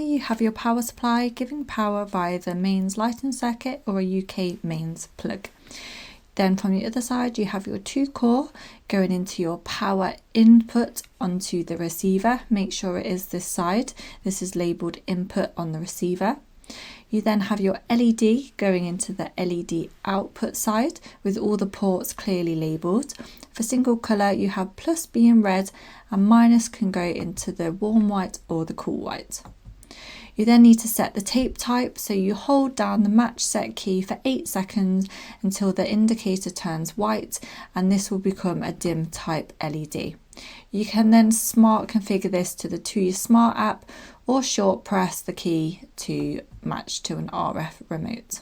you have your power supply giving power via the mains lighting circuit or a UK mains plug. Then from the other side you have your 2 core going into your power input onto the receiver. Make sure it is this side. This is labelled input on the receiver. You then have your LED going into the LED output side with all the ports clearly labelled. For single colour you have plus being red and minus can go into the warm white or the cool white. You then need to set the tape type, so you hold down the match set key for 8 seconds until the indicator turns white, and this will become a dim type LED. You can then smart configure this to the Tuya Smart app or short press the key to match to an RF remote.